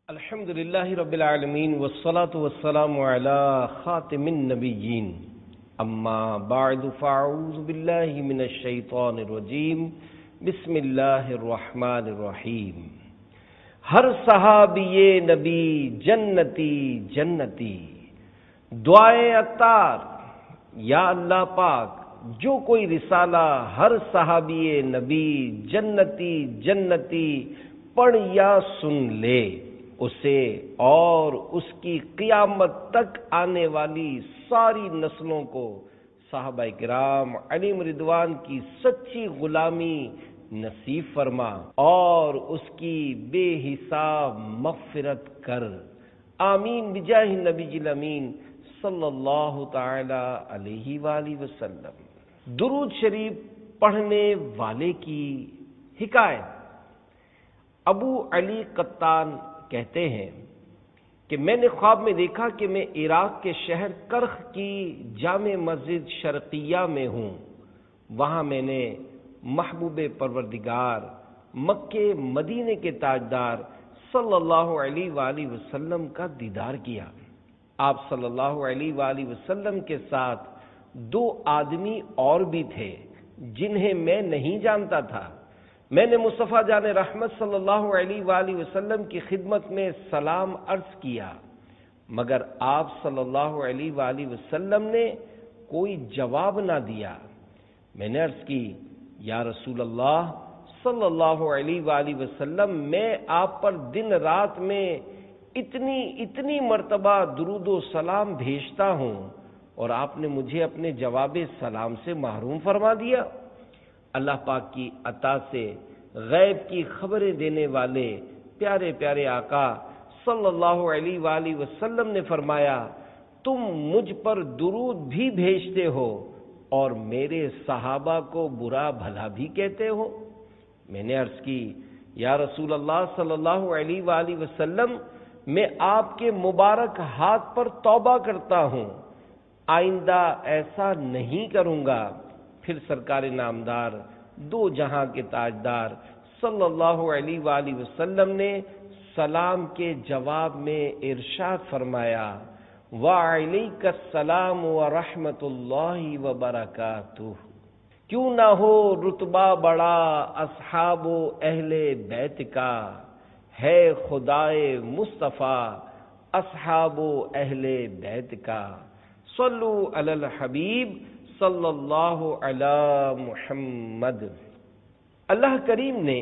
الحمد للہ رب العالمین والصلاة والسلام علی خاتم النبیین اما بعد فاعوذ باللہ من الشیطان الرجیم بسم اللہ الرحمن الرحیم ہر صحابی نبی جنتی جنتی دعائے عطار یا اللہ پاک جو کوئی رسالہ ہر صحابی نبی جنتی جنتی پڑھ یا سن لے اسے اور اس کی قیامت تک آنے والی ساری نسلوں کو صحابہ کرام علیہم رضوان کی سچی غلامی نصیب فرما اور اس کی بے حساب مغفرت کر، آمین بجاہ نبی الامین صلی اللہ تعالی علیہ وآلہ وسلم۔ درود شریف پڑھنے والے کی حکایت۔ ابو علی قطان کہتے ہیں کہ میں نے خواب میں دیکھا کہ میں عراق کے شہر کرخ کی جامع مسجد شرقیہ میں ہوں۔ وہاں میں نے محبوب پروردگار مکے مدینے کے تاجدار صلی اللہ علیہ وآلہ وسلم کا دیدار کیا۔ آپ صلی اللہ علیہ وآلہ وسلم کے ساتھ دو آدمی اور بھی تھے جنہیں میں نہیں جانتا تھا۔ میں نے مصطفیٰ جان رحمت صلی اللہ علیہ وآلہ وسلم کی خدمت میں سلام عرض کیا، مگر آپ صلی اللہ علیہ وآلہ وسلم نے کوئی جواب نہ دیا۔ میں نے عرض کی، یا رسول اللہ صلی اللہ علیہ وآلہ وسلم، میں آپ پر دن رات میں اتنی مرتبہ درود و سلام بھیجتا ہوں اور آپ نے مجھے اپنے جواب سلام سے محروم فرما دیا۔ اللہ پاک کی عطا سے غیب کی خبریں دینے والے پیارے پیارے آقا صلی اللہ علیہ وآلہ وسلم نے فرمایا، تم مجھ پر درود بھی بھیجتے ہو اور میرے صحابہ کو برا بھلا بھی کہتے ہو۔ میں نے عرض کی، یا رسول اللہ صلی اللہ علیہ وآلہ وسلم، میں آپ کے مبارک ہاتھ پر توبہ کرتا ہوں، آئندہ ایسا نہیں کروں گا۔ پھر سرکار نامدار دو جہاں کے تاجدار صلی اللہ علیہ وآلہ وسلم نے سلام کے جواب میں ارشاد فرمایا، وعلیک السلام ورحمۃ اللہ وبرکاتہ۔ کیوں نہ ہو رتبہ بڑا اصحاب و اہل بیت کا، ہے خدائے مصطفیٰ اصحاب و اہل بیت کا۔ صلو علی الحبیب صلی اللہ علی محمد۔ اللہ کریم نے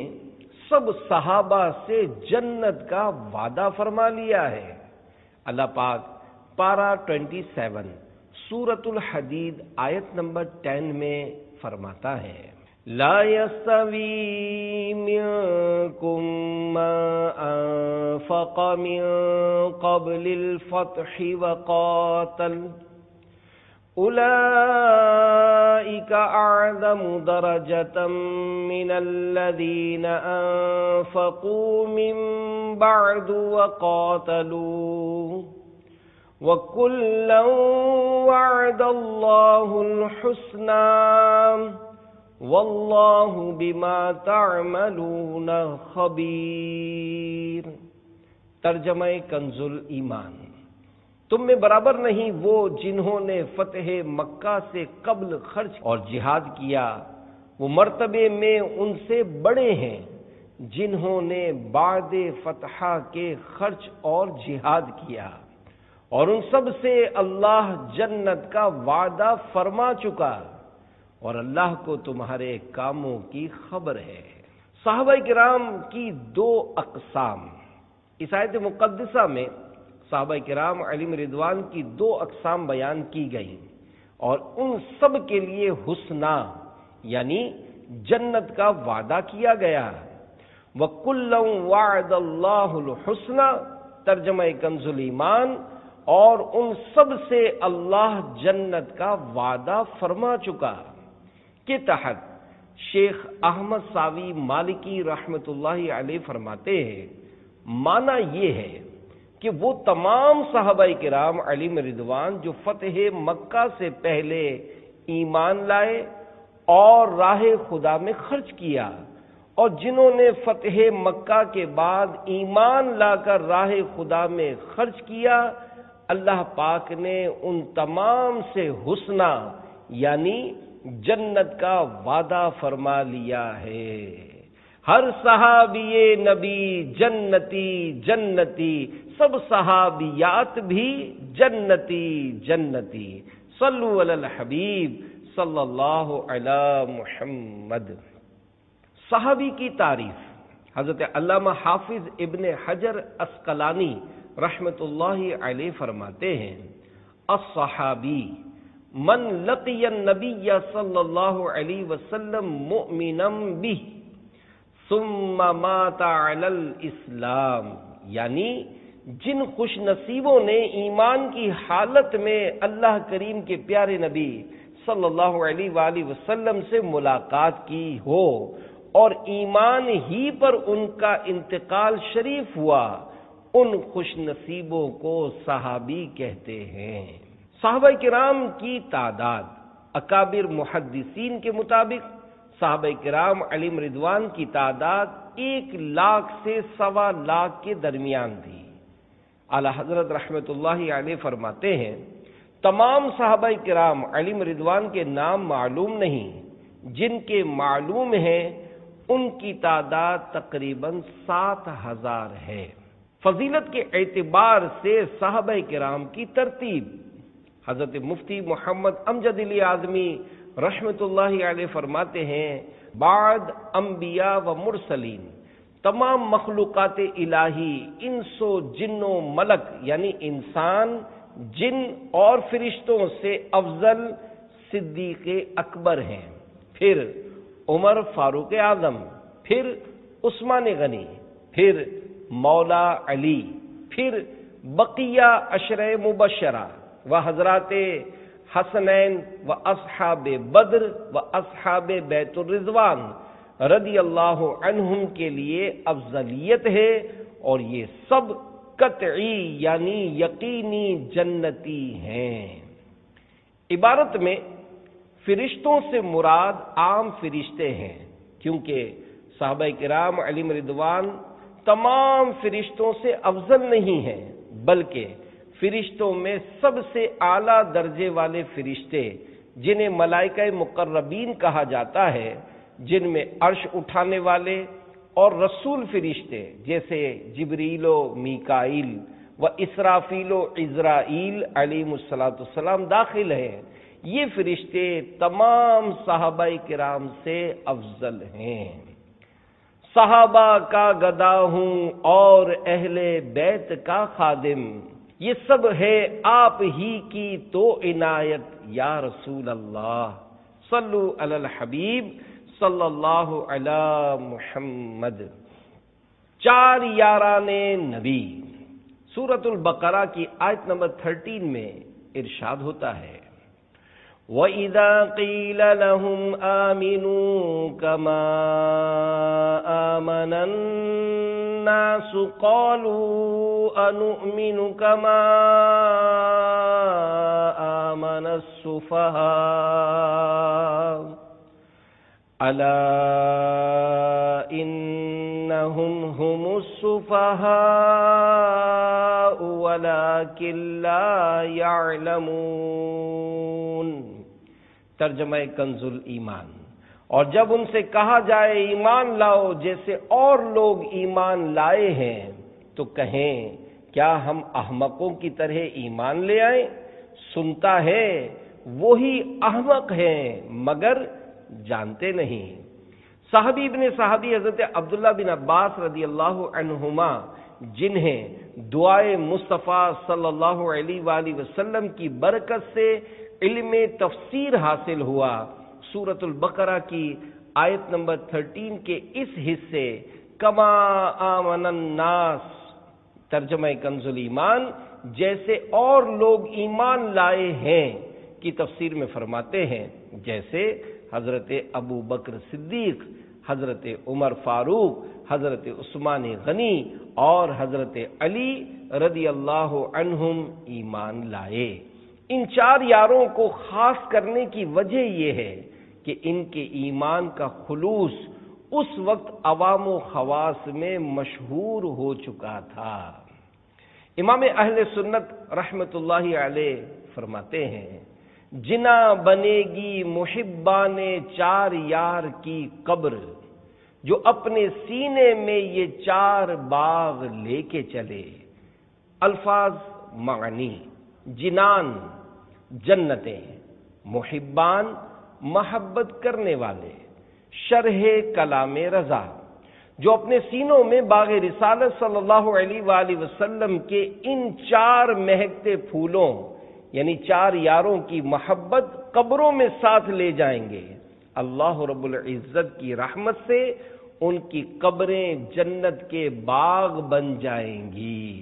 سب صحابہ سے جنت کا وعدہ فرما لیا ہے۔ اللہ پاک پارہ 27 سورۃ الحدید آیت نمبر 10 میں فرماتا ہے، لا یستوی منکم من انفق من قبل الفتح وقاتل اولئک اعظم درجة من الذین انفقوا من بعد وقاتلوا وکلا وعد اللہ الحسنى واللہ بما تعملون خبیر۔ ترجمہ کنز الایمان۔ تم میں برابر نہیں وہ جنہوں نے فتح مکہ سے قبل خرچ اور جہاد کیا، وہ مرتبے میں ان سے بڑے ہیں جنہوں نے بعد فتح کے خرچ اور جہاد کیا، اور ان سب سے اللہ جنت کا وعدہ فرما چکا، اور اللہ کو تمہارے کاموں کی خبر ہے۔ صحابہ کرام کی دو اقسام۔ اس آیت مقدسہ میں صحابہ کرام علیہم رضوان کی دو اقسام بیان کی گئیں، اور ان سب کے لیے حسنہ یعنی جنت کا وعدہ کیا گیا۔ وَكُلًّا وَعَدَ اللَّهُ الْحُسْنَى ترجمہ کنز الایمان، اور ان سب سے اللہ جنت کا وعدہ فرما چکا کے تحت شیخ احمد ساوی مالکی رحمۃ اللہ علیہ فرماتے ہیں، معنی یہ ہے کہ وہ تمام صحابہ کرام علیہم رضوان جو فتح مکہ سے پہلے ایمان لائے اور راہ خدا میں خرچ کیا اور جنہوں نے فتح مکہ کے بعد ایمان لا کر راہ خدا میں خرچ کیا، اللہ پاک نے ان تمام سے حسنہ یعنی جنت کا وعدہ فرما لیا ہے۔ ہر صحابی نبی جنتی جنتی، سب صحابیات بھی جنتی جنتی۔ صلو علی الحبیب صلی اللہ علی محمد۔ صحابی کی تعریف حضرت علامہ حافظ ابن حجر عسقلانی رحمۃ اللہ علیہ فرماتے ہیں، الصحابی من لقی النبی صلی اللہ علیہ وسلم مؤمنا بہ ثم مات علی الاسلام، یعنی جن خوش نصیبوں نے ایمان کی حالت میں اللہ کریم کے پیارے نبی صلی اللہ علیہ وآلہ وسلم سے ملاقات کی ہو اور ایمان ہی پر ان کا انتقال شریف ہوا، ان خوش نصیبوں کو صحابی کہتے ہیں۔ صحابہ کرام کی تعداد اکابر محدثین کے مطابق صحابہ کرام علیہم رضوان کی تعداد 1,00,000 سے 1,25,000 کے درمیان تھی۔ اعلی حضرت رحمت اللہ علیہ فرماتے ہیں، تمام صحابہ کرام علیہم رضوان کے نام معلوم نہیں، جن کے معلوم ہیں ان کی تعداد تقریباً 7,000 ہے۔ فضیلت کے اعتبار سے صحابہ کرام کی ترتیب حضرت مفتی محمد امجد علی اعظمی رحمت اللہ علیہ فرماتے ہیں، بعد انبیاء و مرسلین، تمام مخلوقات الہی انس و جن و ملک یعنی انسان، جن اور فرشتوں سے افضل صدیق اکبر ہیں، پھر عمر فاروق اعظم، پھر عثمان غنی، پھر مولا علی، پھر بقیہ عشرہ مبشرہ و حضرات حسنین و اصحاب بدر و اصحاب بیت الرضوان رضی اللہ عنہم کے لیے افضلیت ہے، اور یہ سب قطعی یعنی یقینی جنتی ہیں۔ عبارت میں فرشتوں سے مراد عام فرشتے ہیں، کیونکہ صحابہ کرام علیہم رضوان تمام فرشتوں سے افضل نہیں ہیں، بلکہ فرشتوں میں سب سے اعلیٰ درجے والے فرشتے جنہیں ملائکہ مقربین کہا جاتا ہے، جن میں عرش اٹھانے والے اور رسول فرشتے جیسے جبریل و میکائیل و اسرافیل و عزرائیل علیہ السلام داخل ہیں، یہ فرشتے تمام صحابہ کرام سے افضل ہیں۔ صحابہ کا گدا ہوں اور اہل بیت کا خادم، یہ سب ہے آپ ہی کی تو عنایت یا رسول اللہ۔ صلو علی الحبیب صلی اللہ علی محمد۔ 4 یاران نبی، سورۃ البقرہ کی آیت نمبر 13 میں ارشاد ہوتا ہے، وَإِذَا قِيلَ لَهُمْ آمِنُوا كَمَا آمَنَ النَّاسُ قَالُوا أَنُؤْمِنُ كَمَا آمَنَ السُّفَهَاءُ أَلَا إِنَّهُمْ هُمُ السُّفَهَاءُ وَلَكِنْ لَا يَعْلَمُونَ۔ ترجمہ کنز الایمان۔ اور جب ان سے کہا جائے ایمان لاؤ جیسے اور لوگ ایمان لائے ہیں، تو کہیں کیا ہم احمقوں کی طرح ایمان لے آئیں؟ سنتا ہے وہی احمق ہیں مگر جانتے نہیں۔ صحابی ابن صحابی حضرت عبداللہ بن عباس رضی اللہ عنہما، جنہیں دعائے مصطفیٰ صلی اللہ علیہ وآلہ وسلم کی برکت سے علم تفسیر حاصل ہوا، سورۃ البقرہ کی آیت نمبر 13 کے اس حصے کما آمن الناس، ترجمہ کنز الایمان، جیسے اور لوگ ایمان لائے ہیں کی تفسیر میں فرماتے ہیں، جیسے حضرت ابو بکر صدیق، حضرت عمر فاروق، حضرت عثمان غنی اور حضرت علی رضی اللہ عنہم ایمان لائے۔ ان 4 یاروں کو خاص کرنے کی وجہ یہ ہے کہ ان کے ایمان کا خلوص اس وقت عوام و خواص میں مشہور ہو چکا تھا۔ امام اہل سنت رحمت اللہ علیہ فرماتے ہیں، جنا بنے گی محبان چار یار کی قبر، جو اپنے سینے میں یہ چار باغ لے کے چلے۔ الفاظ معنی: جنان جنتیں، محبان محبت کرنے والے، شرح کلام رضا، جو اپنے سینوں میں باغ رسالت صلی اللہ علیہ وآلہ وسلم کے ان چار مہکتے پھولوں یعنی چار یاروں کی محبت قبروں میں ساتھ لے جائیں گے۔ اللہ رب العزت کی رحمت سے ان کی قبریں جنت کے باغ بن جائیں گی۔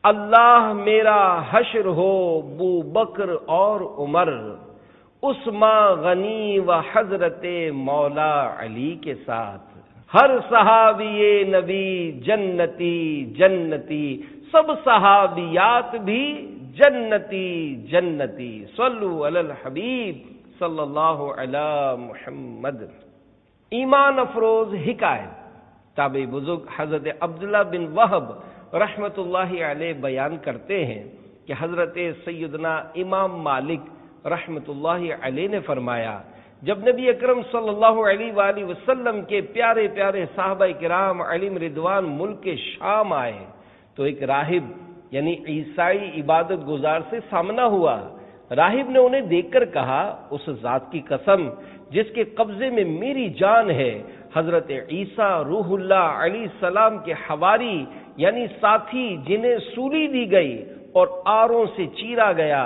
اللہ میرا حشر ہو ابو بکر اور عمر، عثمان غنی و حضرت مولا علی کے ساتھ، ہر صحابی نبی جنتی جنتی، سب صحابیات بھی جنتی جنتی۔ صلو علی الحبیب صلی اللہ علی محمد۔ ایمان افروز حکایت تابعی بزرگ حضرت عبداللہ بن وہب رحمت اللہ علیہ بیان کرتے ہیں کہ حضرت سیدنا امام مالک رحمت اللہ علیہ نے فرمایا، جب نبی اکرم صلی اللہ علیہ وآلہ وسلم کے پیارے پیارے صحابہ کرام علیہم رضوان ملک شام آئے تو ایک راہب یعنی عیسائی عبادت گزار سے سامنا ہوا۔ راہب نے انہیں دیکھ کر کہا، اس ذات کی قسم جس کے قبضے میں میری جان ہے، حضرت عیسیٰ روح اللہ علیہ السلام کے حواری یعنی ساتھی جنہیں سولی دی گئی اور آروں سے چیرا گیا،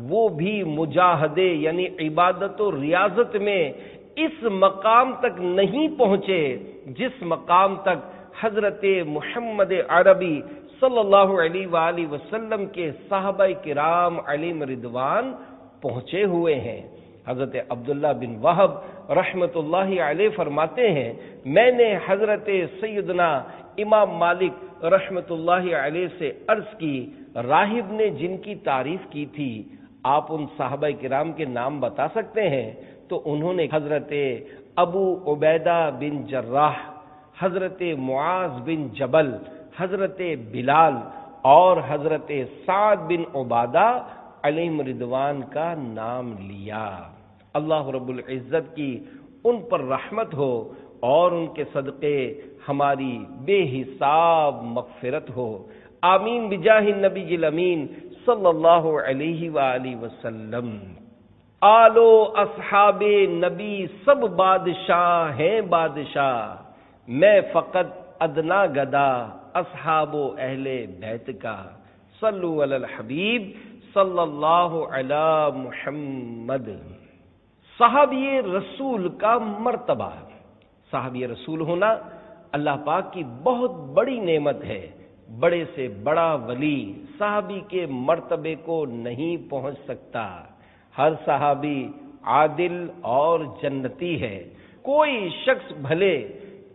وہ بھی مجاہدے یعنی عبادت و ریاضت میں اس مقام تک نہیں پہنچے جس مقام تک حضرت محمد عربی صلی اللہ علیہ وآلہ وسلم کے صحابہ کرام علیہم رضوان پہنچے ہوئے ہیں۔ حضرت عبداللہ بن وہب رحمت اللہ علیہ فرماتے ہیں، میں نے حضرت سیدنا امام مالک رحمت اللہ علیہ سے عرض کی، راہب نے جن کی تعریف کی تھی آپ ان صحابہ کرام کے نام بتا سکتے ہیں؟ تو انہوں نے حضرت ابو عبیدہ بن جراح، حضرت معاذ بن جبل، حضرت بلال اور حضرت سعد بن عبادہ علیہم رضوان کا نام لیا۔ اللہ رب العزت کی ان پر رحمت ہو اور ان کے صدقے ہماری بے حساب مغفرت ہو، آمین بجاہ النبی الامین صلی اللہ علیہ وآلہ وسلم۔ آل و اصحاب نبی سب بادشاہ ہیں بادشاہ، میں فقط ادنا گدا اصحاب و اہل بیت کا۔ صلو علی الحبیب صلی اللہ علی محمد۔ صحابی رسول کا مرتبہ، صحابی رسول ہونا اللہ پاک کی بہت بڑی نعمت ہے۔ بڑے سے بڑا ولی صحابی کے مرتبے کو نہیں پہنچ سکتا۔ ہر صحابی عادل اور جنتی ہے۔ کوئی شخص بھلے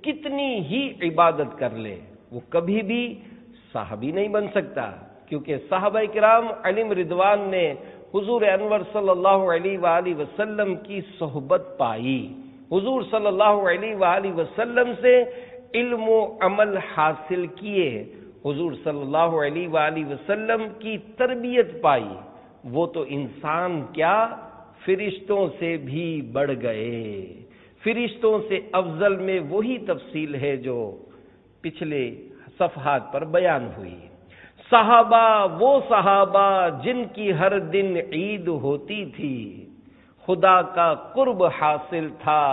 کتنی ہی عبادت کر لے، وہ کبھی بھی صحابی نہیں بن سکتا، کیونکہ صحابہ کرام علیہم رضوان نے حضور انور صلی اللہ علیہ وآلہ وسلم کی صحبت پائی، حضور صلی اللہ علیہ وآلہ وسلم سے علم و عمل حاصل کیے، حضور صلی اللہ علیہ وآلہ وسلم کی تربیت پائی۔ وہ تو انسان کیا فرشتوں سے بھی بڑھ گئے۔ فرشتوں سے افضل میں وہی تفصیل ہے جو پچھلے صفحات پر بیان ہوئی۔ صحابہ وہ صحابہ جن کی ہر دن عید ہوتی تھی، خدا کا قرب حاصل تھا،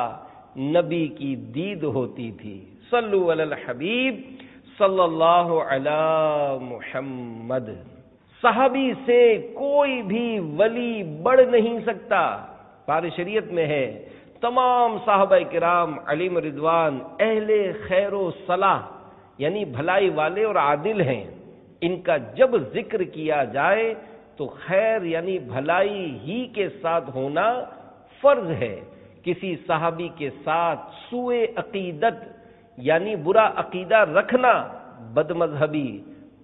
نبی کی دید ہوتی تھی۔ صلو علی الحبیب صلی اللہ علی محمد۔ صحابی سے کوئی بھی ولی بڑھ نہیں سکتا۔ پارے شریعت میں ہے، تمام صحابہ کرام علیہم رضوان اہل خیر و صلاح یعنی بھلائی والے اور عادل ہیں۔ ان کا جب ذکر کیا جائے تو خیر یعنی بھلائی ہی کے ساتھ ہونا فرض ہے۔ کسی صحابی کے ساتھ سوء عقیدت یعنی برا عقیدہ رکھنا بد مذہبی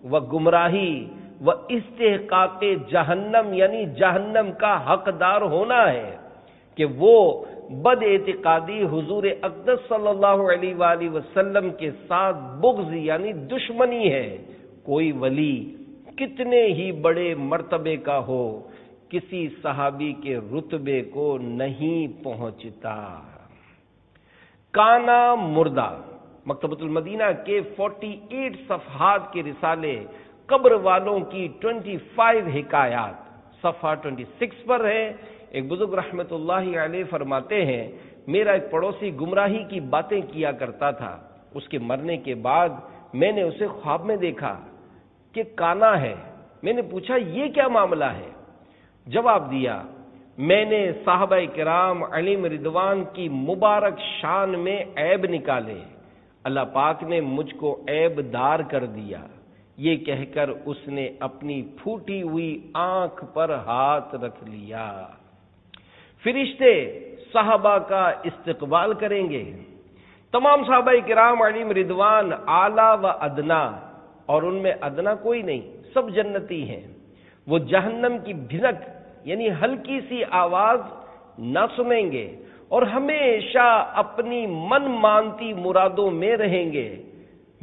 و گمراہی و استحقاق جہنم یعنی جہنم کا حقدار ہونا ہے، کہ وہ بد اعتقادی حضور اقدس صلی اللہ علیہ وآلہ وسلم کے ساتھ بغض یعنی دشمنی ہے۔ کوئی ولی کتنے ہی بڑے مرتبے کا ہو، کسی صحابی کے رتبے کو نہیں پہنچتا۔ کانا مردہ، مکتبۃ المدینہ کے 48 صفحات کے رسالے قبر والوں کی 25 حکایات صفحہ 26 پر ہے۔ ایک بزرگ رحمت اللہ علیہ فرماتے ہیں، میرا ایک پڑوسی گمراہی کی باتیں کیا کرتا تھا، اس کے مرنے کے بعد میں نے اسے خواب میں دیکھا کہ کانا ہے۔ میں نے پوچھا یہ کیا معاملہ ہے؟ جواب دیا، میں نے صحابہ کرام علیہم رضوان کی مبارک شان میں عیب نکالے، اللہ پاک نے مجھ کو عیب دار کر دیا۔ یہ کہہ کر اس نے اپنی پھوٹی ہوئی آنکھ پر ہاتھ رکھ لیا۔ فرشتے صحابہ کا استقبال کریں گے۔ تمام صحابہ کرام علیہم رضوان اعلیٰ و ادنا، اور ان میں ادنا کوئی نہیں، سب جنتی ہیں۔ وہ جہنم کی بھنک یعنی ہلکی سی آواز نہ سنیں گے اور ہمیشہ اپنی من مانتی مرادوں میں رہیں گے۔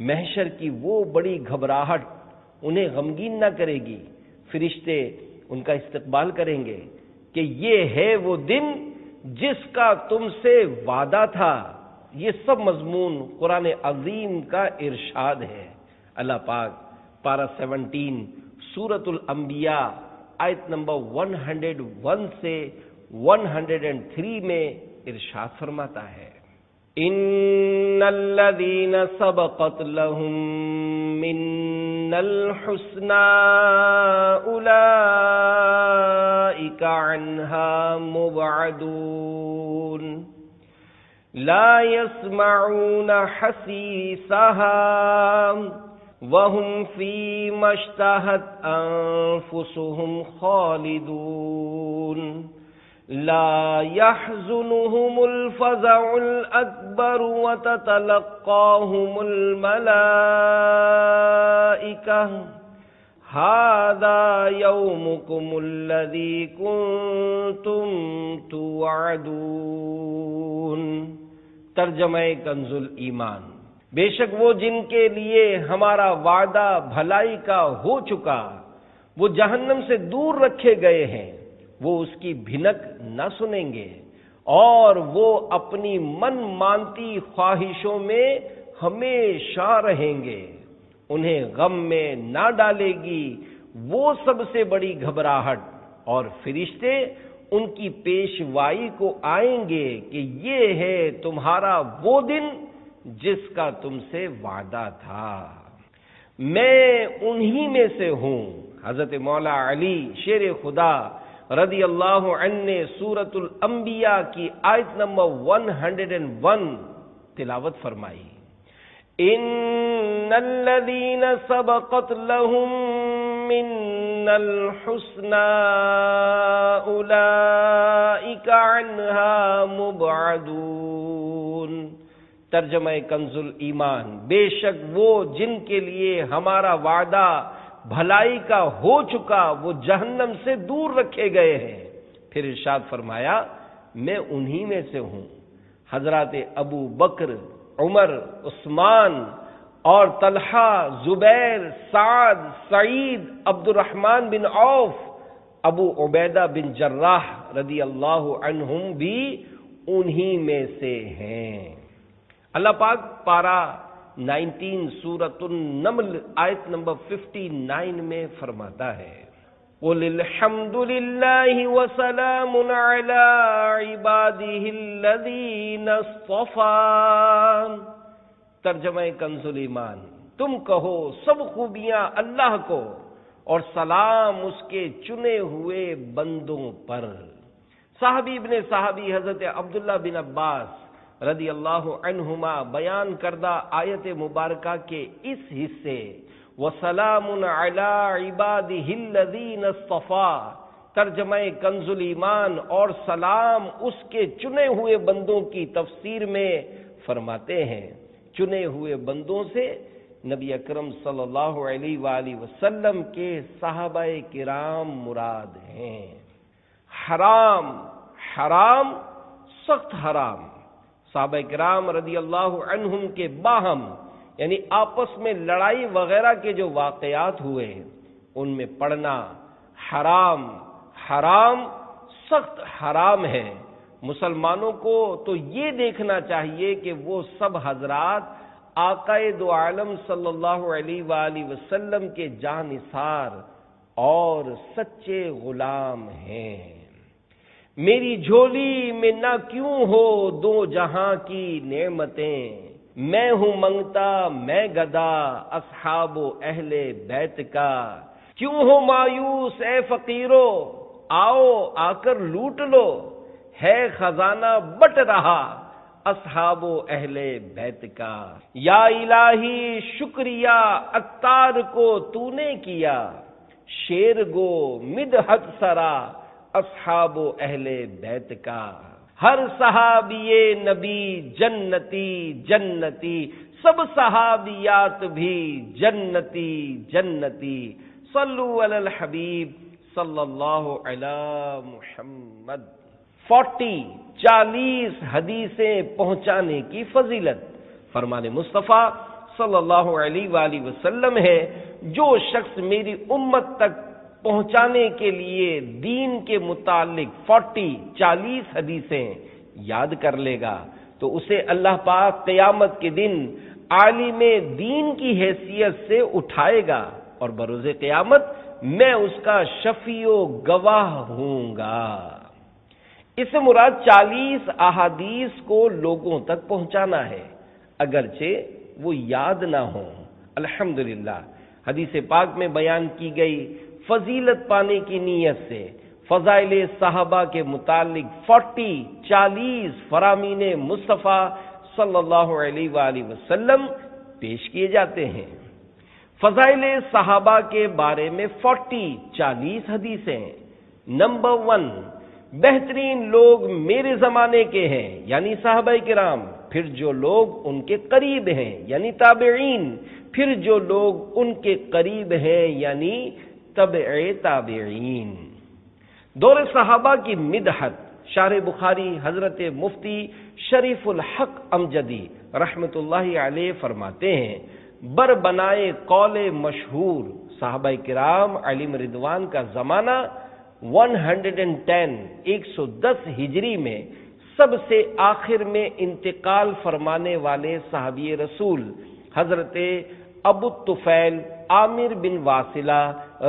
محشر کی وہ بڑی گھبراہٹ انہیں غمگین نہ کرے گی۔ فرشتے ان کا استقبال کریں گے کہ یہ ہے وہ دن جس کا تم سے وعدہ تھا۔ یہ سب مضمون قرآن عظیم کا ارشاد ہے۔ اللہ پاک پارہ 17 سورۃ الانبیاء آیت نمبر 101 سے 103 میں ارشاد فرماتا ہے، ان الذین سبقت لهم من الحسنى اولئک عنها مبعدون لا يسمعون حسیسها وهم فيما اشتهت انفسهم خالدون لا يحزنهم الفزع الأكبر وتتلقاهم الملائكة هذا يومكم الذي كنتم توعدون۔ ترجمہ کنز الایمان، بے شک وہ جن کے لیے ہمارا وعدہ بھلائی کا ہو چکا، وہ جہنم سے دور رکھے گئے ہیں، وہ اس کی بھنک نہ سنیں گے اور وہ اپنی من مانتی خواہشوں میں ہمیشہ رہیں گے۔ انہیں غم میں نہ ڈالے گی وہ سب سے بڑی گھبراہٹ، اور فرشتے ان کی پیشوائی کو آئیں گے کہ یہ ہے تمہارا وہ دن جس کا تم سے وعدہ تھا۔ میں انہی میں سے ہوں۔ حضرت مولا علی شیر خدا رضی اللہ عنہ نے سورۃ الانبیاء کی آیت نمبر 101 تلاوت فرمائی، ان الذین سبقت لهم من الحسنى اولئک عنها مبعدون۔ ترجمہ کنز الایمان، بے شک وہ جن کے لیے ہمارا وعدہ بھلائی کا ہو چکا وہ جہنم سے دور رکھے گئے ہیں۔ پھر ارشاد فرمایا میں انہی میں سے ہوں۔ حضرات ابو بکر، عمر، عثمان اور طلحہ، زبیر، سعد، سعید، عبد الرحمن بن عوف، ابو عبیدہ بن جراح رضی اللہ عنہم بھی انہی میں سے ہیں۔ اللہ پاک پارہ 19 سورۃ النمل آیت نمبر 59 میں فرماتا ہے، قُلِ الْحَمْدُ لِلَّهِ وَسَلَامٌ عَلَىٰ عِبَادِهِ الَّذِينَ اصْطَفَىٰ۔ ترجمہ کنز الایمان، تم کہو سب خوبیاں اللہ کو اور سلام اس کے چنے ہوئے بندوں پر۔ صحابی ابن صحابی حضرت عبداللہ بن عباس رضی اللہ عنہما بیان کردہ آیت مبارکہ کے اس حصے وَسَلَامٌ عَلَىٰ عِبَادِهِ الَّذِينَ اصْطَفَىٰ ترجمہ کنز الایمان اور سلام اس کے چنے ہوئے بندوں کی تفسیر میں فرماتے ہیں، چنے ہوئے بندوں سے نبی اکرم صلی اللہ علیہ وآلہ وسلم کے صحابہ کرام مراد ہیں۔ حرام حرام سخت حرام. صحابہ کرام رضی اللہ عنہم کے باہم یعنی آپس میں لڑائی وغیرہ کے جو واقعات ہوئے ان میں پڑھنا حرام حرام سخت حرام ہے. مسلمانوں کو تو یہ دیکھنا چاہیے کہ وہ سب حضرات آقا دو عالم صلی اللہ علیہ وآلہ وسلم کے جانثار اور سچے غلام ہیں. میری جھولی میں نہ کیوں ہو دو جہاں کی نعمتیں، میں ہوں منگتا میں گدا اصحاب و اہل بیت کا. کیوں ہو مایوس اے فقیرو، آؤ آ کر لوٹ لو، ہے خزانہ بٹ رہا اصحاب و اہل بیت کا. یا الہی شکریہ عطار کو تو نے کیا، شیر گو مدحت سرا اصحاب و اہل بیت کا. ہر صحابی نبی جنتی جنتی، سب صحابیات بھی جنتی جنتی. صلو علی الحبیب صلی اللہ علی محمد. 40 حدیثیں پہنچانے کی فضیلت. فرمان مصطفیٰ صلی اللہ علیہ وآلہ وسلم ہے، جو شخص میری امت تک پہنچانے کے لیے دین کے متعلق 40 حدیثیں یاد کر لے گا تو اسے اللہ پاک قیامت کے دن عالم دین کی حیثیت سے اٹھائے گا، اور بروز قیامت میں اس کا شفیع و گواہ ہوں گا. اس سے مراد 40 احادیث کو لوگوں تک پہنچانا ہے اگرچہ وہ یاد نہ ہوں. الحمدللہ حدیث پاک میں بیان کی گئی فضیلت پانے کی نیت سے فضائل صحابہ کے متعلق 40 فرامین مصطفیٰ صلی اللہ علیہ وآلہ وسلم پیش کیے جاتے ہیں. فضائل صحابہ کے بارے میں 40 حدیثیں. نمبر 1، بہترین لوگ میرے زمانے کے ہیں یعنی صحابہ کرام، پھر جو لوگ ان کے قریب ہیں یعنی تابعین، پھر جو لوگ ان کے قریب ہیں یعنی تبع تابعین. دور صحابہ کی مدحت. شارح بخاری حضرت مفتی شریف الحق امجدی رحمت اللہ علیہ فرماتے ہیں، بر بنائے قول مشہور صحابہ کرام علیہم رضوان کا زمانہ 110 ہجری میں سب سے آخر میں انتقال فرمانے والے صحابی رسول حضرت ابو الطفیل عامر بن واصلہ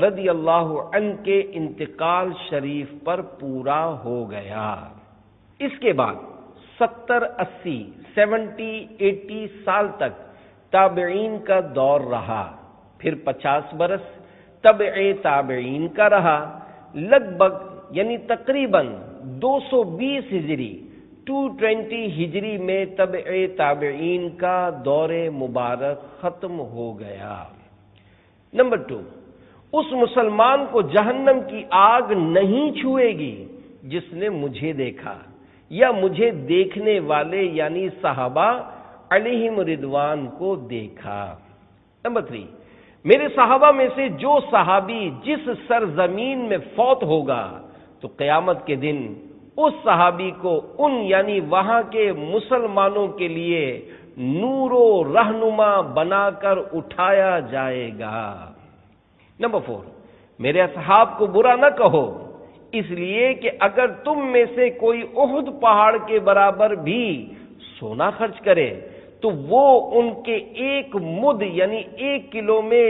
رضی اللہ عنہ کے انتقال شریف پر پورا ہو گیا. اس کے بعد 70 سال تک تابعین کا دور رہا، پھر 50 برس تبع تابعین کا رہا، لگ بھگ یعنی تقریباً 220 ہجری 220 ہجری میں تبع تابعین کا دور مبارک ختم ہو گیا. نمبر 2، اس مسلمان کو جہنم کی آگ نہیں چھوئے گی جس نے مجھے دیکھا یا مجھے دیکھنے والے یعنی صحابہ علیہم رضوان کو دیکھا. نمبر 3، میرے صحابہ میں سے جو صحابی جس سرزمین میں فوت ہوگا تو قیامت کے دن اس صحابی کو ان یعنی وہاں کے مسلمانوں کے لیے نور و رہنما بنا کر اٹھایا جائے گا. نمبر 4، میرے اصحاب کو برا نہ کہو، اس لیے کہ اگر تم میں سے کوئی احد پہاڑ کے برابر بھی سونا خرچ کرے تو وہ ان کے ایک مد یعنی 1 کلو میں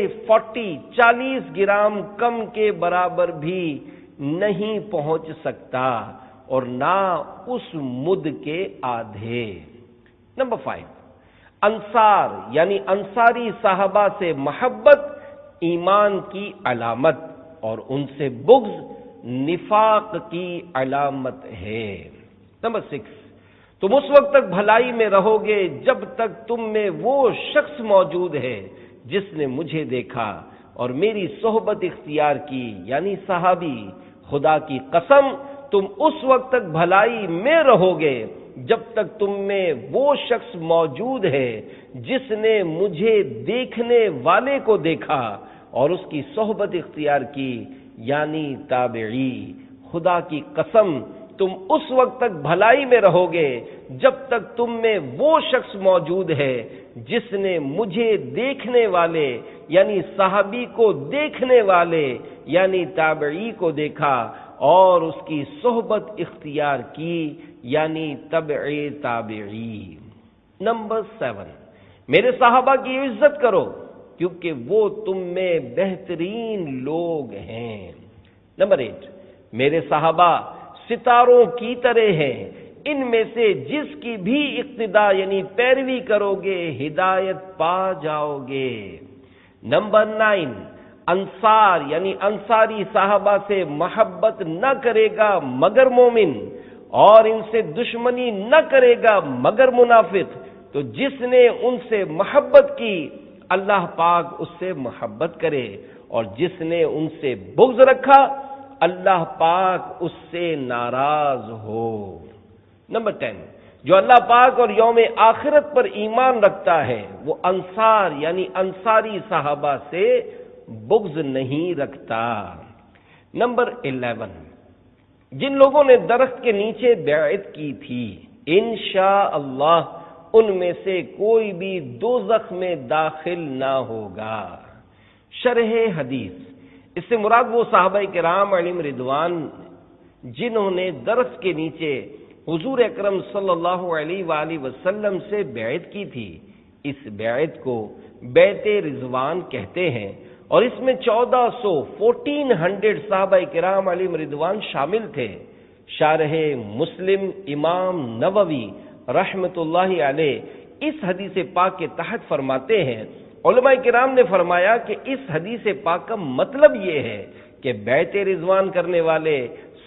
40 گرام کم کے برابر بھی نہیں پہنچ سکتا اور نہ اس مد کے آدھے. نمبر 5، انصار یعنی انصاری صحابہ سے محبت ایمان کی علامت اور ان سے بغض نفاق کی علامت ہے. نمبر 6، تم اس وقت تک بھلائی میں رہو گے جب تک تم میں وہ شخص موجود ہے جس نے مجھے دیکھا اور میری صحبت اختیار کی یعنی صحابی. خدا کی قسم تم اس وقت تک بھلائی میں رہو گے جب تک تم میں وہ شخص موجود ہے جس نے مجھے دیکھنے والے کو دیکھا اور اس کی صحبت اختیار کی یعنی تابعی. خدا کی قسم تم اس وقت تک بھلائی میں رہو گے جب تک تم میں وہ شخص موجود ہے جس نے مجھے دیکھنے والے یعنی صحابی کو دیکھنے والے یعنی تابعی کو دیکھا اور اس کی صحبت اختیار کی یعنی تبع تابعی۔ نمبر 7، میرے صحابہ کی عزت کرو کیونکہ وہ تم میں بہترین لوگ ہیں۔ نمبر 8، میرے صحابہ ستاروں کی طرح ہیں، ان میں سے جس کی بھی اقتداء یعنی پیروی کرو گے ہدایت پا جاؤ گے۔ نمبر 9، انصار یعنی انصاری صحابہ سے محبت نہ کرے گا مگر مومن، اور ان سے دشمنی نہ کرے گا مگر منافق۔ تو جس نے ان سے محبت کی اللہ پاک اس سے محبت کرے، اور جس نے ان سے بغض رکھا اللہ پاک اس سے ناراض ہو۔ نمبر 10، جو اللہ پاک اور یوم آخرت پر ایمان رکھتا ہے وہ انصار یعنی انصاری صحابہ سے بغض نہیں رکھتا۔ نمبر 11، جن لوگوں نے درخت کے نیچے بیعت کی تھی انشاءاللہ ان میں سے کوئی بھی دوزخ میں داخل نہ ہوگا۔ شرح حدیث، اس سے مراد وہ صحابہ کرام علیہم رضوان جنہوں نے درخت کے نیچے حضور اکرم صلی اللہ علیہ وآلہ وسلم سے بیعت کی تھی، اس بیعت کو بیعت رضوان کہتے ہیں، اور اس میں 1400 صحابہ کرام علیہم رضوان شامل تھے۔ شارح مسلم امام نووی رحمت اللہ علیہ اس حدیث پاک کے تحت فرماتے ہیں، علماء کرام نے فرمایا کہ اس حدیث پاک کا مطلب یہ ہے کہ بیعت رضوان کرنے والے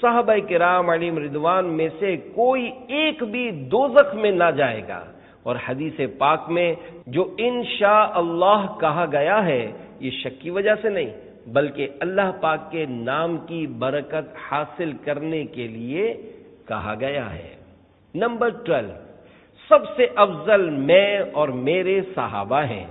صحابہ کرام علیہم رضوان میں سے کوئی ایک بھی دوزخ میں نہ جائے گا۔ اور حدیث پاک میں جو انشاءاللہ کہا گیا ہے یہ شک کی وجہ سے نہیں بلکہ اللہ پاک کے نام کی برکت حاصل کرنے کے لیے کہا گیا ہے۔ نمبر 12، سب سے افضل میں اور میرے صحابہ ہیں۔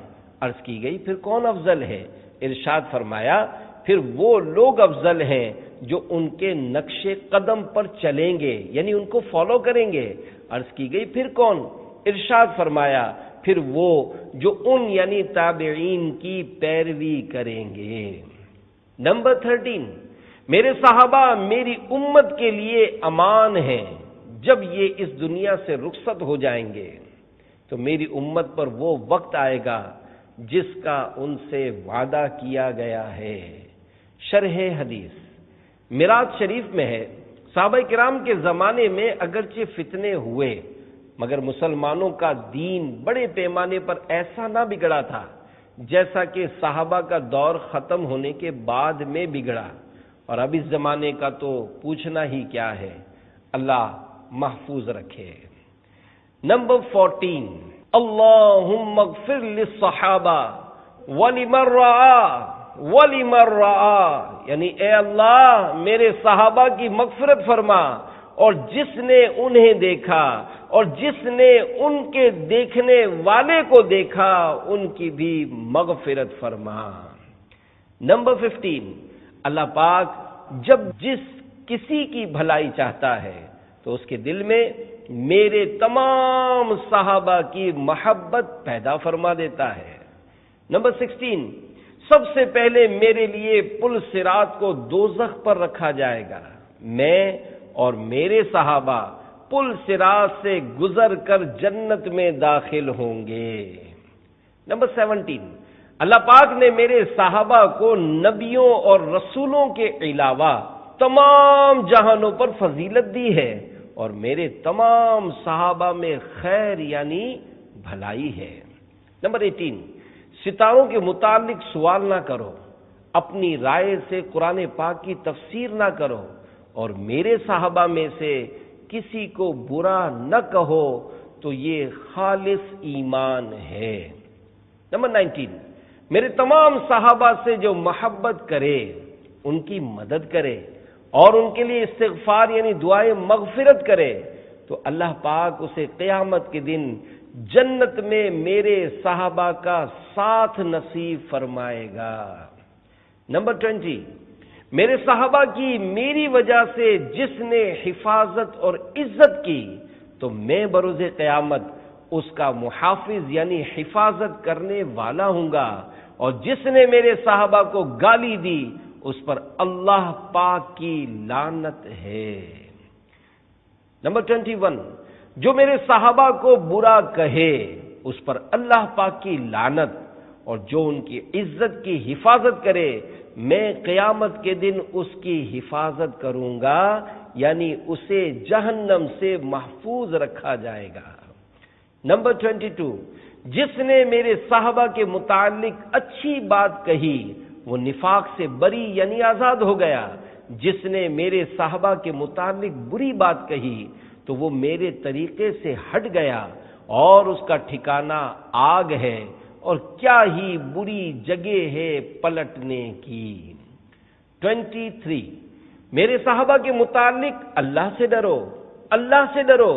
عرض کی گئی پھر کون افضل ہے؟ ارشاد فرمایا پھر وہ لوگ افضل ہیں جو ان کے نقش قدم پر چلیں گے یعنی ان کو فالو کریں گے۔ عرض کی گئی پھر کون؟ ارشاد فرمایا پھر وہ جو ان یعنی تابعین کی پیروی کریں گے۔ نمبر 13، میرے صحابہ میری امت کے لیے امان ہیں، جب یہ اس دنیا سے رخصت ہو جائیں گے تو میری امت پر وہ وقت آئے گا جس کا ان سے وعدہ کیا گیا ہے۔ شرح حدیث، معراج شریف میں ہے صحابہ کرام کے زمانے میں اگرچہ فتنے ہوئے مگر مسلمانوں کا دین بڑے پیمانے پر ایسا نہ بگڑا تھا جیسا کہ صحابہ کا دور ختم ہونے کے بعد میں بگڑا، اور اب اس زمانے کا تو پوچھنا ہی کیا ہے، اللہ محفوظ رکھے۔ نمبر 14، اللہم اغفر للصحابہ ولمن رعا یعنی اے اللہ میرے صحابہ کی مغفرت فرما، اور جس نے انہیں دیکھا اور جس نے ان کے دیکھنے والے کو دیکھا ان کی بھی مغفرت فرما۔ نمبر 15، اللہ پاک جب جس کسی کی بھلائی چاہتا ہے تو اس کے دل میں میرے تمام صحابہ کی محبت پیدا فرما دیتا ہے۔ نمبر 16، سب سے پہلے میرے لیے پل صراط کو دوزخ پر رکھا جائے گا، میں اور میرے صحابہ پل صراط سے گزر کر جنت میں داخل ہوں گے۔ نمبر 17، اللہ پاک نے میرے صحابہ کو نبیوں اور رسولوں کے علاوہ تمام جہانوں پر فضیلت دی ہے، اور میرے تمام صحابہ میں خیر یعنی بھلائی ہے۔ نمبر 18، ستاروں کے متعلق سوال نہ کرو، اپنی رائے سے قرآن پاک کی تفسیر نہ کرو، اور میرے صحابہ میں سے کسی کو برا نہ کہو تو یہ خالص ایمان ہے۔ نمبر 19، میرے تمام صحابہ سے جو محبت کرے ان کی مدد کرے اور ان کے لیے استغفار یعنی دعائے مغفرت کرے تو اللہ پاک اسے قیامت کے دن جنت میں میرے صحابہ کا ساتھ نصیب فرمائے گا۔ نمبر 20، میرے صحابہ کی میری وجہ سے جس نے حفاظت اور عزت کی تو میں بروز قیامت اس کا محافظ یعنی حفاظت کرنے والا ہوں گا، اور جس نے میرے صحابہ کو گالی دی اس پر اللہ پاک کی لعنت ہے۔ نمبر 21، جو میرے صحابہ کو برا کہے اس پر اللہ پاک کی لعنت، اور جو ان کی عزت کی حفاظت کرے میں قیامت کے دن اس کی حفاظت کروں گا، یعنی اسے جہنم سے محفوظ رکھا جائے گا۔ نمبر 22، جس نے میرے صحابہ کے متعلق اچھی بات کہی وہ نفاق سے بری یعنی آزاد ہو گیا، جس نے میرے صحابہ کے متعلق بری بات کہی تو وہ میرے طریقے سے ہٹ گیا اور اس کا ٹھکانہ آگ ہے، اور کیا ہی بری جگہ ہے پلٹنے کی۔ 23، میرے صحابہ کے متعلق اللہ سے ڈرو، اللہ سے ڈرو،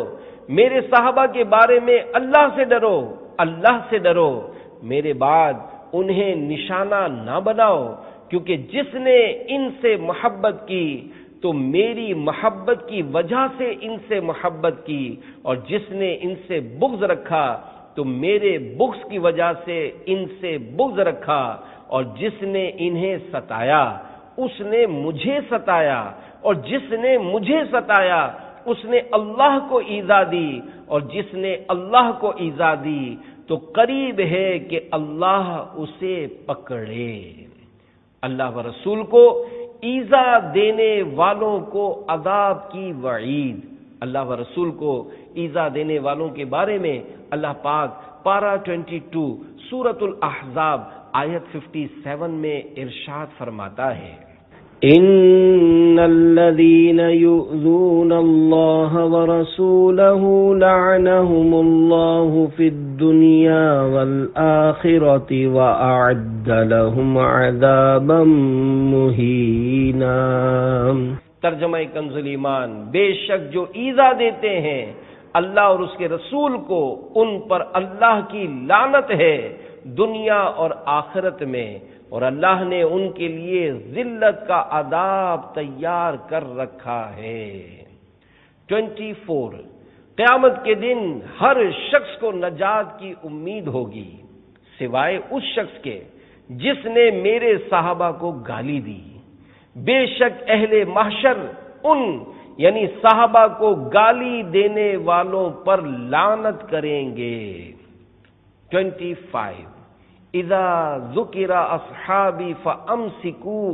میرے صحابہ کے بارے میں اللہ سے ڈرو، اللہ سے ڈرو، میرے بعد انہیں نشانہ نہ بناؤ، کیونکہ جس نے ان سے محبت کی تو میری محبت کی وجہ سے ان سے محبت کی، اور جس نے ان سے بغض رکھا تو میرے بغض کی وجہ سے ان سے بغض رکھا، اور جس نے انہیں ستایا اس نے مجھے ستایا، اور جس نے مجھے ستایا اس نے اللہ کو ایذا دی، اور جس نے اللہ کو ایذا دی تو قریب ہے کہ اللہ اسے پکڑے۔ اللہ و رسول کو ایذا دینے والوں کو عذاب کی وعید۔ اللہ و رسول کو ایذا دینے والوں کے بارے میں اللہ پاک پارہ 22 سورۃ الاحزاب آیت 57 میں ارشاد فرماتا ہے، ان الذين يؤذون الله ورسوله لعنهم الله في الدنيا والآخرة وأعد لهم عذابا مهينا۔ ترجمہ کنز ایمان، بے شک جو ایذا دیتے ہیں اللہ اور اس کے رسول کو ان پر اللہ کی لعنت ہے دنیا اور آخرت میں، اور اللہ نے ان کے لیے ذلت کا عذاب تیار کر رکھا ہے۔ 24، قیامت کے دن ہر شخص کو نجات کی امید ہوگی سوائے اس شخص کے جس نے میرے صحابہ کو گالی دی، بے شک اہل محشر ان یعنی صحابہ کو گالی دینے والوں پر لعنت کریں گے۔ 25، اذا ذکر اصحابی فامسکوا،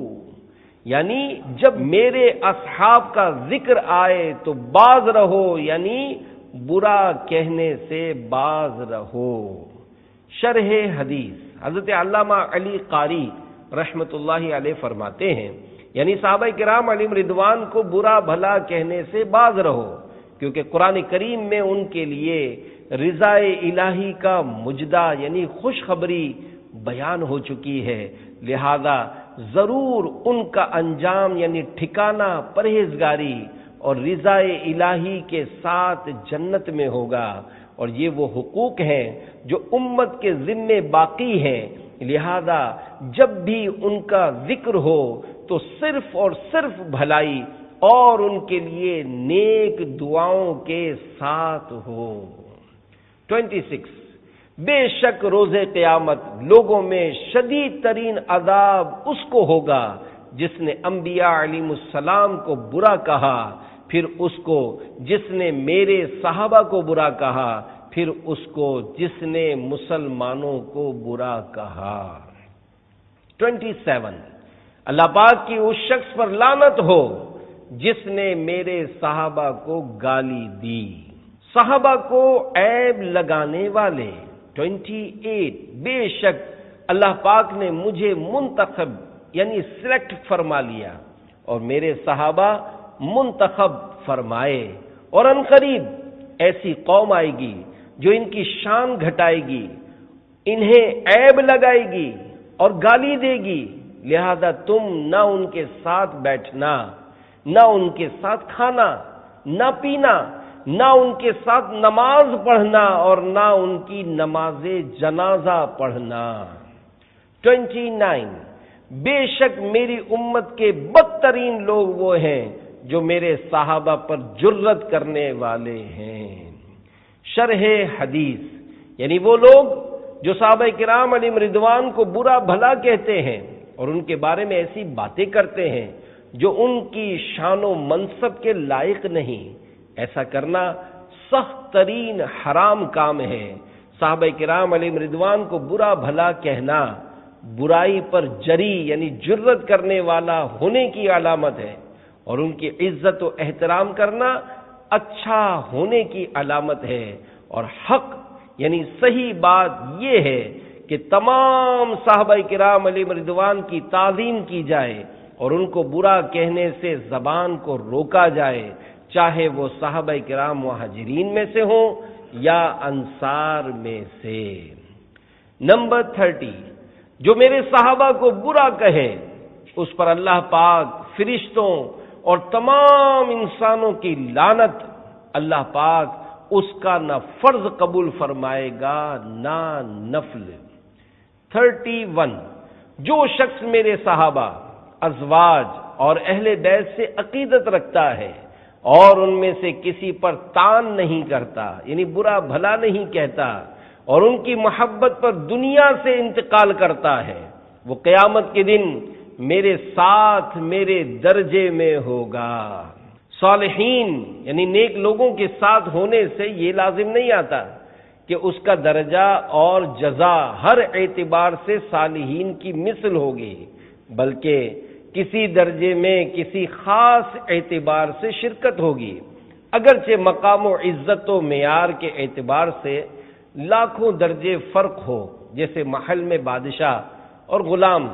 یعنی جب میرے اصحاب کا ذکر آئے تو باز رہو، یعنی برا کہنے سے باز رہو۔ شرح حدیث، حضرت علامہ علی قاری رحمت اللہ علیہ فرماتے ہیں، یعنی صحابہ کرام علیہم رضوان کو برا بھلا کہنے سے باز رہو، کیونکہ قرآن کریم میں ان کے لیے رضا الہی کا مجدہ یعنی خوشخبری بیان ہو چکی ہے، لہذا ضرور ان کا انجام یعنی ٹھکانہ پرہیزگاری اور رضا الہی کے ساتھ جنت میں ہوگا، اور یہ وہ حقوق ہیں جو امت کے ذمے باقی ہیں، لہذا جب بھی ان کا ذکر ہو تو صرف اور صرف بھلائی اور ان کے لیے نیک دعاؤں کے ساتھ ہو۔ 26، بے شک روز قیامت لوگوں میں شدید ترین عذاب اس کو ہوگا جس نے انبیاء علیہ السلام کو برا کہا، پھر اس کو جس نے میرے صحابہ کو برا کہا، پھر اس کو جس نے مسلمانوں کو برا کہا۔ 27، اللہ پاک کی اس شخص پر لعنت ہو جس نے میرے صحابہ کو گالی دی، صحابہ کو عیب لگانے والے۔ 28، بے شک اللہ پاک نے مجھے منتخب یعنی سلیکٹ فرما لیا اور میرے صحابہ منتخب فرمائے، اور عنقریب ایسی قوم آئے گی جو ان کی شان گھٹائے گی، انہیں عیب لگائے گی اور گالی دے گی، لہذا تم نہ ان کے ساتھ بیٹھنا، نہ ان کے ساتھ کھانا، نہ پینا، نہ ان کے ساتھ نماز پڑھنا اور نہ ان کی نماز جنازہ پڑھنا۔ 29، بے شک میری امت کے بدترین لوگ وہ ہیں جو میرے صحابہ پر جرت کرنے والے ہیں۔ شرح حدیث، یعنی وہ لوگ جو صحابہ کرام علیہم رضوان کو برا بھلا کہتے ہیں اور ان کے بارے میں ایسی باتیں کرتے ہیں جو ان کی شان و منصب کے لائق نہیں، ایسا کرنا سخت ترین حرام کام ہے۔ صحابہ کرام علیہم رضوان کو برا بھلا کہنا برائی پر جری یعنی جرت کرنے والا ہونے کی علامت ہے، اور ان کی عزت و احترام کرنا اچھا ہونے کی علامت ہے، اور حق یعنی صحیح بات یہ ہے کہ تمام صحابہ کرام علیہم رضوان کی تعظیم کی جائے اور ان کو برا کہنے سے زبان کو روکا جائے، چاہے وہ صحابہ کرام مہاجرین میں سے ہوں یا انصار میں سے۔ نمبر 30، جو میرے صحابہ کو برا کہے اس پر اللہ پاک، فرشتوں اور تمام انسانوں کی لعنت، اللہ پاک اس کا نہ فرض قبول فرمائے گا نہ نفل۔ 31، جو شخص میرے صحابہ، ازواج اور اہل بیت سے عقیدت رکھتا ہے اور ان میں سے کسی پر طعن نہیں کرتا یعنی برا بھلا نہیں کہتا اور ان کی محبت پر دنیا سے انتقال کرتا ہے، وہ قیامت کے دن میرے ساتھ میرے درجے میں ہوگا۔ صالحین یعنی نیک لوگوں کے ساتھ ہونے سے یہ لازم نہیں آتا کہ اس کا درجہ اور جزا ہر اعتبار سے صالحین کی مثل ہوگی، بلکہ کسی درجے میں کسی خاص اعتبار سے شرکت ہوگی، اگرچہ مقام و عزت و معیار کے اعتبار سے لاکھوں درجے فرق ہو، جیسے محل میں بادشاہ اور غلام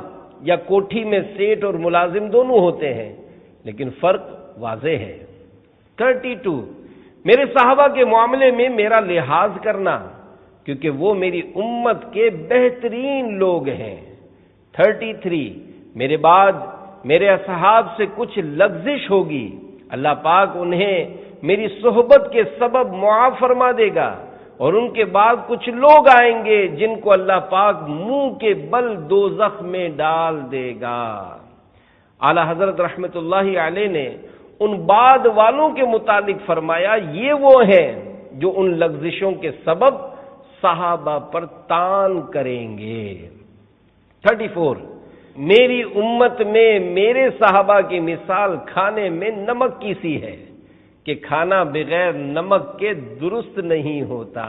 یا کوٹھی میں سیٹ اور ملازم دونوں ہوتے ہیں، لیکن فرق واضح ہے۔ 32، میرے صحابہ کے معاملے میں میرا لحاظ کرنا کیونکہ وہ میری امت کے بہترین لوگ ہیں۔ 33، میرے بعد میرے اصحاب سے کچھ لغزش ہوگی، اللہ پاک انہیں میری صحبت کے سبب معاف فرما دے گا، اور ان کے بعد کچھ لوگ آئیں گے جن کو اللہ پاک منہ کے بل دوزخ میں ڈال دے گا۔ اعلی حضرت رحمت اللہ علیہ نے ان بعد والوں کے متعلق فرمایا، یہ وہ ہیں جو ان لغزشوں کے سبب صحابہ پر طعن کریں گے۔ 34، میری امت میں میرے صحابہ کی مثال کھانے میں نمک کی سی ہے کہ کھانا بغیر نمک کے درست نہیں ہوتا۔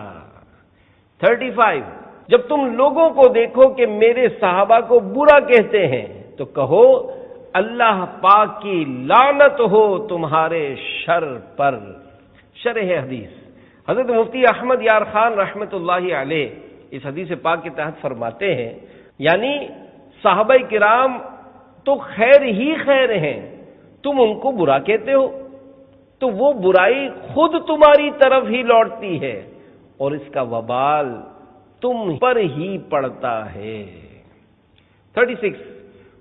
35، جب تم لوگوں کو دیکھو کہ میرے صحابہ کو برا کہتے ہیں تو کہو اللہ پاک کی لعنت ہو تمہارے شر پر۔ شرح حدیث، حضرت مفتی احمد یار خان رحمت اللہ علیہ اس حدیث پاک کے تحت فرماتے ہیں، یعنی صحابہ کرام تو خیر ہی خیر ہیں، تم ان کو برا کہتے ہو تو وہ برائی خود تمہاری طرف ہی لوٹتی ہے اور اس کا وبال تم پر ہی پڑتا ہے۔ 36،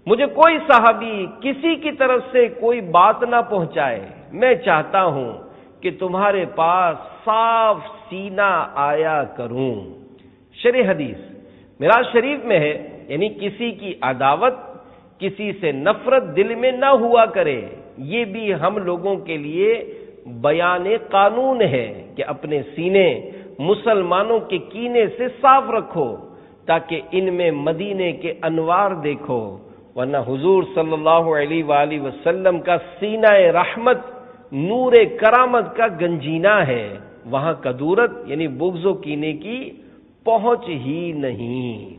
مجھے کوئی صحابی کسی کی طرف سے کوئی بات نہ پہنچائے، میں چاہتا ہوں کہ تمہارے پاس صاف سینہ آیا کروں۔ شرح حدیث، معراج شریف میں ہے، یعنی کسی کی عداوت، کسی سے نفرت دل میں نہ ہوا کرے، یہ بھی ہم لوگوں کے لیے بیان قانون ہے کہ اپنے سینے مسلمانوں کے کینے سے صاف رکھو تاکہ ان میں مدینے کے انوار دیکھو، ورنہ حضور صلی اللہ علیہ وآلہ وسلم کا سینہ رحمت نور کرامت کا گنجینہ ہے، وہاں کدورت یعنی بغض و کینے کی پہنچ ہی نہیں۔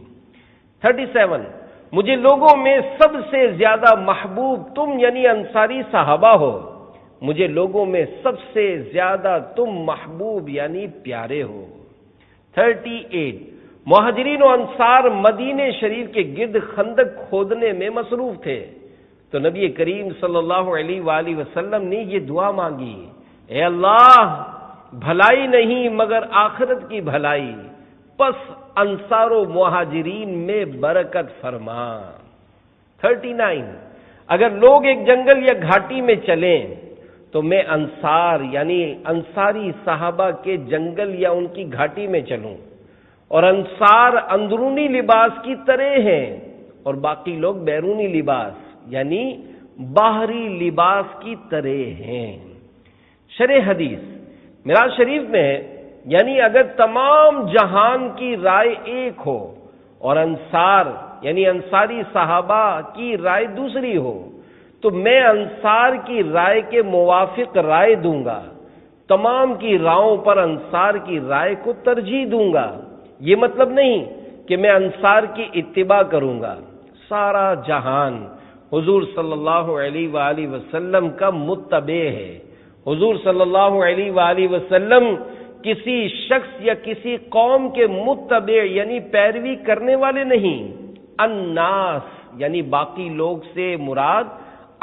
37، مجھے لوگوں میں سب سے زیادہ محبوب تم یعنی انصاری صحابہ ہو، مجھے لوگوں میں سب سے زیادہ تم محبوب یعنی پیارے ہو۔ 38، مہاجرین و انصار مدینے شریف کے گرد خندق کھودنے میں مصروف تھے تو نبی کریم صلی اللہ علیہ وآلہ وسلم نے یہ دعا مانگی، اے اللہ بھلائی نہیں مگر آخرت کی بھلائی، پس انصار و مہاجرین میں برکت فرما۔ 39، اگر لوگ ایک جنگل یا گھاٹی میں چلیں تو میں انصار یعنی انصاری صحابہ کے جنگل یا ان کی گھاٹی میں چلوں، اور انصار اندرونی لباس کی طرح ہیں اور باقی لوگ بیرونی لباس یعنی باہری لباس کی طرح ہیں۔ شرح حدیث معراج شریف میں ہے، یعنی اگر تمام جہان کی رائے ایک ہو اور انصار یعنی انصاری صحابہ کی رائے دوسری ہو تو میں انصار کی رائے کے موافق رائے دوں گا، تمام کی رائوں پر انصار کی رائے کو ترجیح دوں گا۔ یہ مطلب نہیں کہ میں انصار کی اتباع کروں گا، سارا جہان حضور صلی اللہ علیہ وآلہ وسلم کا متبع ہے۔ حضور صلی اللہ علیہ وآلہ وسلم کسی شخص یا کسی قوم کے متبع یعنی پیروی کرنے والے نہیں۔ الناس یعنی باقی لوگ سے مراد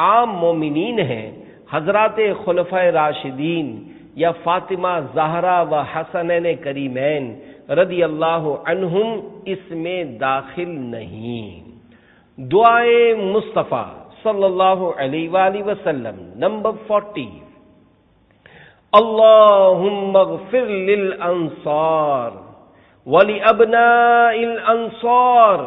عام مومنین ہیں، حضرات خلفائے راشدین یا فاطمہ زہرا و حسنین کریمین رضی اللہ عنہم اس میں داخل نہیں۔ دعائے مصطفیٰ صلی اللہ علیہ وآلہ وسلم نمبر 40۔ اللہم اغفر للانصار ولابناء الانصار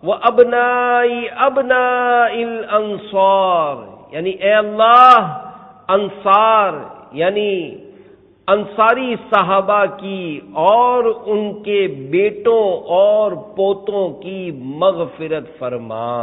وابناء ابناء الانصار، یعنی اے اللہ انصار یعنی انصاری صحابہ کی اور ان کے بیٹوں اور پوتوں کی مغفرت فرما۔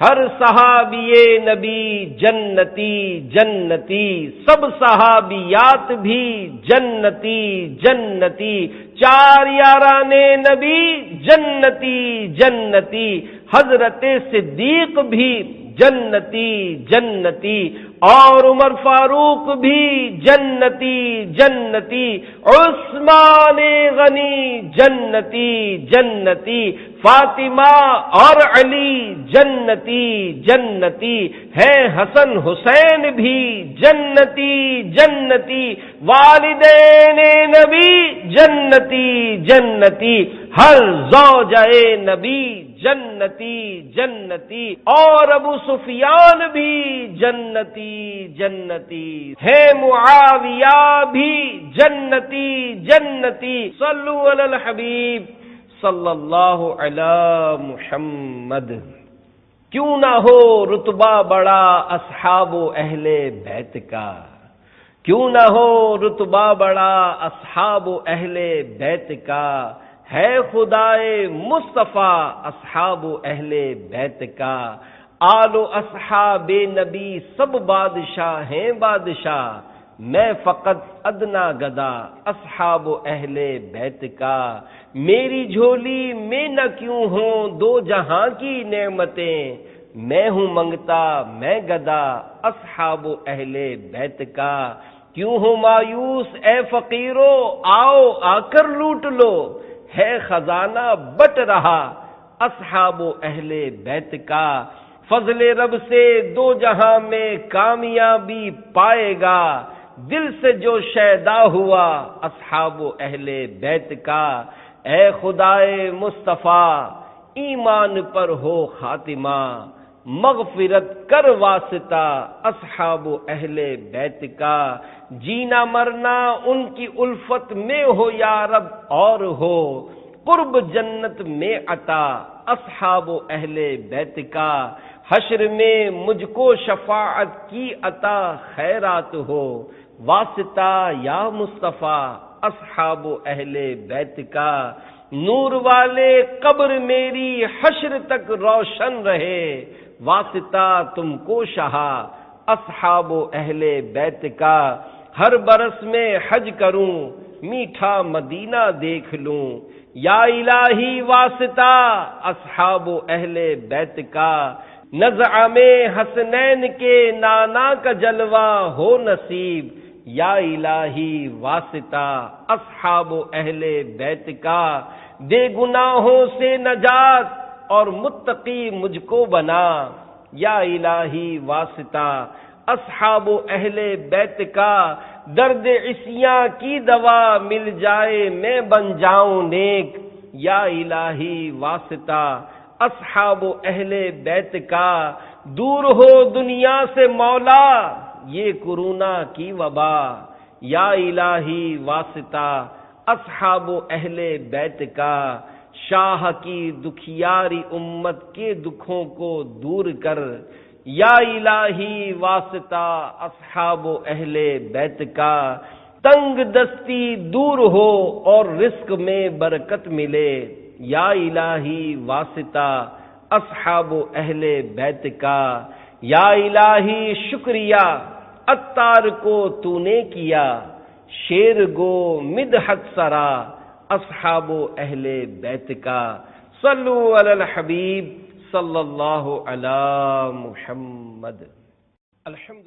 ہر صحابی نبی جنتی جنتی، سب صحابیات بھی جنتی جنتی، چار یاران نبی جنتی جنتی، حضرت صدیق بھی جنتی جنتی، اور عمر فاروق بھی جنتی جنتی، عثمان غنی جنتی جنتی، فاطمہ اور علی جنتی جنتی ہے، حسن حسین بھی جنتی جنتی، والدین نبی جنتی جنتی، ہر زوجہ نبی جنتی جنتی، اور ابو سفیان بھی جنتی جنتی ہے، معاویہ بھی جنتی جنتی۔ صلو علی الحبیب صلی اللہ علی محمد۔ کیوں نہ ہو رتبہ بڑا اصحاب و اہل بیت کا، کیوں نہ ہو رتبہ بڑا اصحاب و اہل بیت کا، ہے خدائے مصطفیٰ اصحاب و اہل بیت کا، آل و اصحاب نبی سب بادشاہ ہیں بادشاہ، میں فقط ادنا گدا اصحاب و اہل بیت کا، میری جھولی میں نہ کیوں ہوں دو جہاں کی نعمتیں، میں ہوں منگتا میں گدا اصحاب و اہل بیت کا، کیوں ہوں مایوس اے فقیرو آؤ آ کر لوٹ لو، ہے خزانہ بٹ رہا اصحاب و اہل بیت کا، فضل رب سے دو جہاں میں کامیابی پائے گا، دل سے جو شیدا ہوا اصحاب و اہل بیت کا، اے خدائے مصطفیٰ ایمان پر ہو خاتمہ، مغفرت کر واسطہ اصحاب و اہل بیت کا، جینا مرنا ان کی الفت میں ہو یا رب، اور ہو قرب جنت میں عطا اصحاب و اہل بیت کا، حشر میں مجھ کو شفاعت کی عطا خیرات ہو، واسطہ یا مصطفیٰ اصحاب و اہل بیت کا، نور والے قبر میری حشر تک روشن رہے، واسطہ تم کو شہا اصحاب و اہل بیت کا، ہر برس میں حج کروں میٹھا مدینہ دیکھ لوں، یا الہی واسطہ اصحاب و اہل بیت کا، نزع میں حسنین کے نانا کا جلوہ ہو نصیب، یا الہی واسطہ اصحاب و اہل بیت کا، دے گناہوں سے نجات اور متقی مجھ کو بنا، یا الہی واسطہ اصحاب و اہل بیت کا، درد عصیاں کی دوا مل جائے میں بن جاؤں نیک، یا الہی واسطہ اصحاب و اہل بیت کا، دور ہو دنیا سے مولا یہ کرونا کی وبا، یا الہی واسطہ اصحاب و اہل بیت کا، شاہ کی دکھیاری امت کے دکھوں کو دور کر، یا الہی واسطہ اصحاب و اہل بیت کا، تنگ دستی دور ہو اور رزق میں برکت ملے، یا الہی واسطہ اصحاب و اہل بیت کا، یا الہی شکریہ عطار کو تو نے کیا، شیر گو مدحت سرا اصحاب و اہل بیت کا۔ صلو علی الحبیب صلی اللہ علی محمد۔ الحمد